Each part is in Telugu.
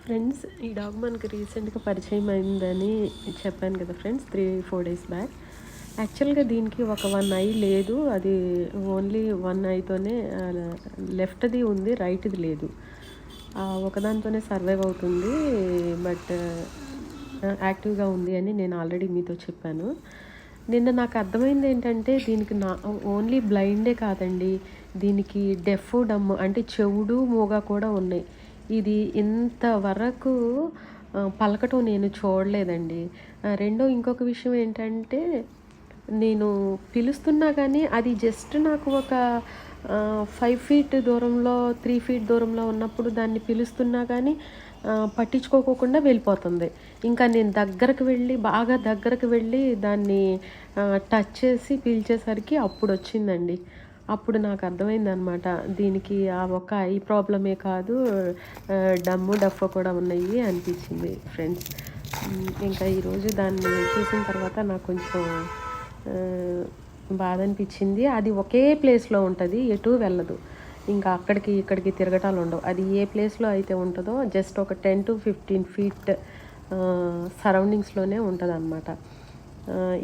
ఫ్రెండ్స్, ఈ డాగ్ మనకి రీసెంట్‌గా పరిచయం అయిందని చెప్పాను కదా ఫ్రెండ్స్, 3, 4 డేస్ బ్యాక్. యాక్చువల్‌గా దీనికి ఒక 1 ఐ లేదు. అది ఓన్లీ 1 ఐతోనే లెఫ్ట్‌ది ఉంది, రైట్‌ది లేదు. ఒకదాంతోనే సర్వైవ్ అవుతుంది. బట్ యాక్టివ్‌గా ఉంది అని నేను ఆల్రెడీ మీతో చెప్పాను. నిన్న నాకు అర్థమైంది ఏంటంటే, దీనికి ఓన్లీ బ్లైండే కాదండి, దీనికి డెఫ్, డమ్ అంటే చెవుడు, మూగ కూడా ఉన్నాయి. ఇది ఇంతవరకు పలకటం నేను చూడలేదండి. రెండో ఇంకొక విషయం ఏంటంటే, నేను పిలుస్తున్నా కానీ అది జస్ట్ నాకు ఒక 5 ఫీట్ దూరంలో, 3 ఫీట్ దూరంలో ఉన్నప్పుడు దాన్ని పిలుస్తున్నా కానీ పట్టించుకోకోకుండా వెళ్ళిపోతుంది. ఇంకా నేను దగ్గరకు వెళ్ళి, బాగా దగ్గరకు వెళ్ళి దాన్ని టచ్ చేసి పిలిచేసరికి అప్పుడొచ్చిందండి. అప్పుడు నాకు అర్థమైందనమాట, దీనికి ఆ ఒక్క ఐ ప్రాబ్లమే కాదు, డమ్ము, డఫ్ కూడా ఉన్నాయి అనిపించింది ఫ్రెండ్స్. ఇంకా ఈరోజు దాన్ని చూసిన తర్వాత నాకు కొంచెం బాధ అనిపించింది. అది ఒకే ప్లేస్లో ఉంటుంది, ఎటు వెళ్ళదు. ఇంకా అక్కడికి ఇక్కడికి తిరగటాలు ఉండవు. అది ఏ ప్లేస్లో అయితే ఉంటుందో జస్ట్ ఒక 10 to 15 ఫీట్ సరౌండింగ్స్లోనే ఉంటుంది అనమాట.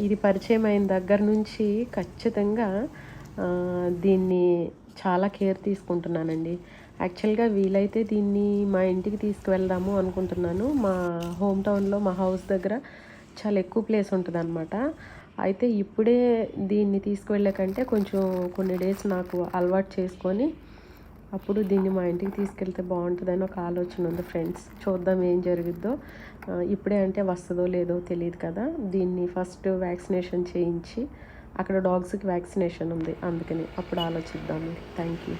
ఇది పరిచయం అయిన దగ్గర నుంచి ఖచ్చితంగా దీన్ని చాలా కేర్ తీసుకుంటున్నానండి. యాక్చువల్గా వీలైతే దీన్ని మా ఇంటికి తీసుకువెళ్దాము అనుకుంటున్నాను. మా హోమ్ టౌన్లో, మా హౌస్ దగ్గర చాలా ఎక్కువ ప్లేస్ ఉంటుంది అనమాట. అయితే ఇప్పుడే దీన్ని తీసుకువెళ్ళే కంటే కొంచెం కొన్ని డేస్ నాకు అలవాటు చేసుకొని అప్పుడు దీన్ని మా ఇంటికి తీసుకెళ్తే బాగుంటుందని ఒక ఆలోచన ఉంది ఫ్రెండ్స్. చూద్దాం ఏం జరుగుద్దో. ఇప్పుడే అంటే వస్తుందో లేదో తెలియదు కదా. దీన్ని ఫస్ట్ వ్యాక్సినేషన్ చేయించి, అక్కడ డాగ్స్కి వ్యాక్సినేషన్ ఉంది, అందుకని అప్పుడు ఆలోచిద్దాము. Thank you.